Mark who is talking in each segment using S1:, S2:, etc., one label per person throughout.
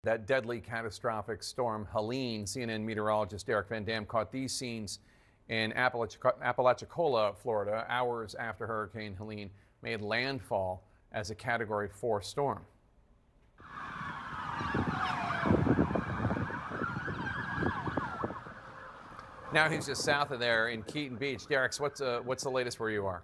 S1: That deadly catastrophic storm Helene. CNN meteorologist Derek Van Dam caught these scenes in Apalachicola, Florida, hours after Hurricane Helene made landfall as a Category 4 storm. Now he's just south of there in Keaton Beach. Derek, what's the latest where you are?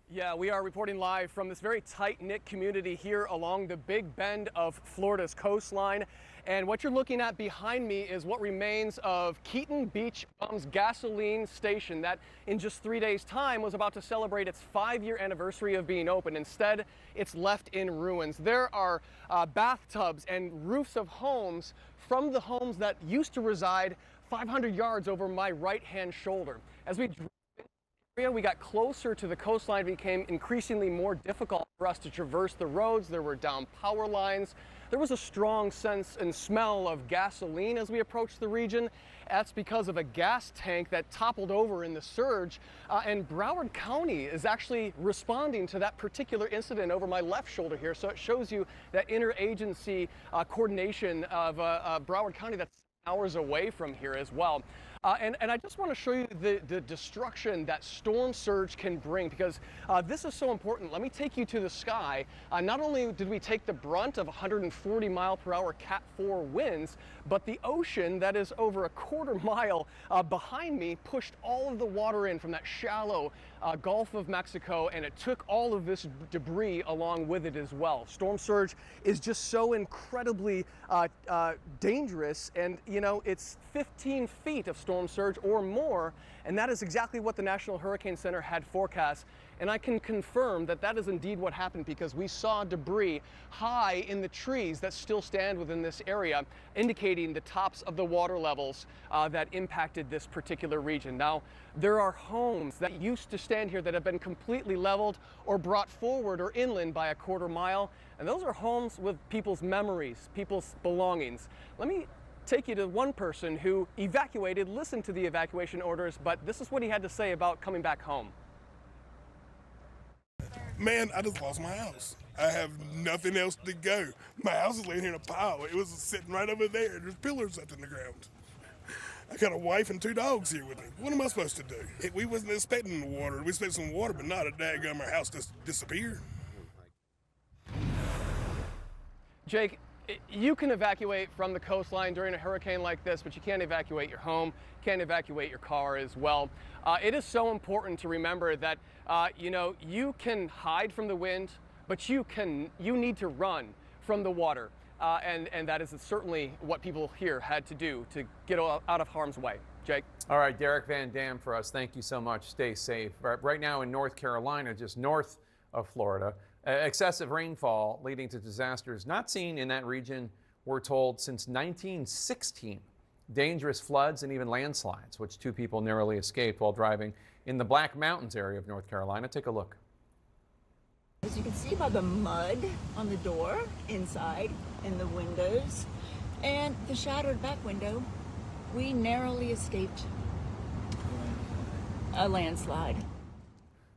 S2: Yeah, we are reporting live from this very tight-knit community here along the Big Bend of Florida's coastline. And what you're looking at behind me is what remains of Keaton Beach Bums gasoline station that in just 3 days' time was about to celebrate its 5-year anniversary of being open. Instead, it's left in ruins. There are bathtubs and roofs of homes from the homes that used to reside 500 yards over my right-hand shoulder. As we got closer to the coastline, it became increasingly more difficult for us to traverse the roads. There were down power lines. There was a strong sense and smell of gasoline as we approached the region. That's because of a gas tank that toppled over in the surge. And Broward County is actually responding to that particular incident over my left shoulder here. So it shows you that interagency coordination of Broward County that's hours away from here as well. And I just want to show you the destruction that storm surge can bring, because this is so important. Let me take you to the sky. Not only did we take the brunt of 140-mile-per-hour Cat 4 winds, but the ocean that is over a quarter mile behind me pushed all of the water in from that shallow Gulf of Mexico, and it took all of this debris along with it as well. Storm surge is just so incredibly dangerous, and you know, it's 15 feet of storm surge or more, and that is exactly what the National Hurricane Center had forecast. And I can confirm that that is indeed what happened, because we saw debris high in the trees that still stand within this area, indicating the tops of the water levels that impacted this particular region. Now, there are homes that used to stand here that have been completely leveled or brought forward or inland by a quarter mile, and those are homes with people's memories, people's belongings. Let me take you to one person who evacuated, listened to the evacuation orders, but this is what he had to say about coming back home.
S3: Man, I just lost my house. I have nothing else to go. My house is laying here in a pile. It was sitting right over there. There's pillars up in the ground. I got a wife and 2 dogs here with me. What am I supposed to do? We wasn't expecting the water. We expected some water, but not a daggum our house just disappeared.
S2: Jake, you can evacuate from the coastline during a hurricane like this, but you can't evacuate your home, can't evacuate your car as well. It is so important to remember that, you know, you can hide from the wind, but you need to run from the water. And that is certainly what people here had to do to get out of harm's way. Jake?
S1: All right, Derek Van Dam for us. Thank you so much. Stay safe. Right now in North Carolina, just north of Florida, excessive rainfall leading to disasters not seen in that region, we're told, since 1916. Dangerous floods and even landslides, which 2 people narrowly escaped while driving in the Black Mountains area of North Carolina. Take a look.
S4: As you can see by the mud on the door, inside, and the windows, and the shattered back window, we narrowly escaped a landslide.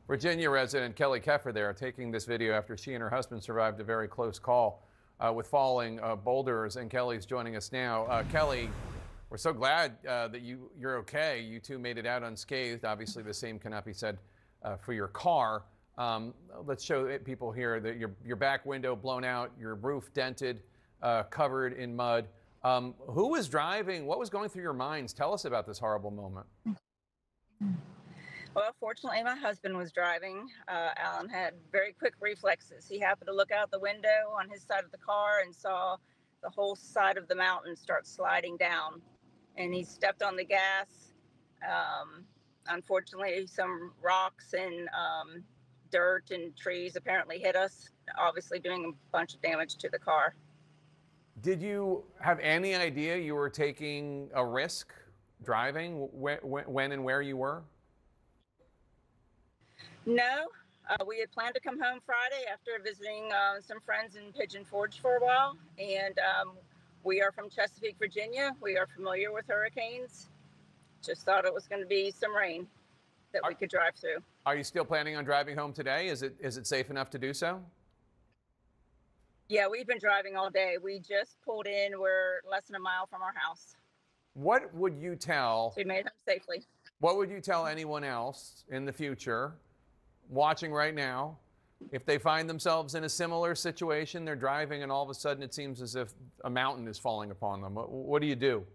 S1: Virginia resident Kelly Keffer there taking this video after she and her husband survived a very close call with falling boulders, and Kelly's joining us now. Kelly, we're so glad that you're okay. You 2 made it out unscathed. Obviously, the same cannot be said for your car. Let's show people here that your back window blown out, your roof dented, covered in mud. Who was driving? What was going through your minds? Tell us about this horrible moment.
S5: Well, fortunately, my husband was driving. Alan had very quick reflexes. He happened to look out the window on his side of the car and saw the whole side of the mountain start sliding down. And he stepped on the gas. Unfortunately, some rocks and dirt and trees apparently hit us, obviously doing a bunch of damage to the car.
S1: Did you have any idea you were taking a risk driving when and where you were?
S5: No, we had planned to come home Friday after visiting some friends in Pigeon Forge for a while, and we are from Chesapeake, Virginia. We are familiar with hurricanes. Just thought it was going to be some rain that we could drive through.
S1: Are you still planning on driving home today? Is it safe enough to do so?
S5: Yeah, we've been driving all day. We just pulled in. We're less than a mile from our house.
S1: What would you tell?
S5: So we made it home safely.
S1: What would you tell anyone else in the future watching right now if they find themselves in a similar situation? They're driving and all of a sudden it seems as if a mountain is falling upon them. What do you do?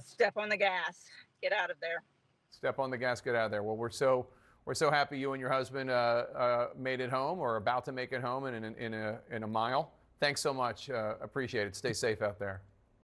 S5: Step on the gas. Get out of there.
S1: Step on the gas, get out of there. Well, we're so happy you and your husband made it home or about to make it home in a mile. Thanks so much. Appreciate it. Stay safe out there.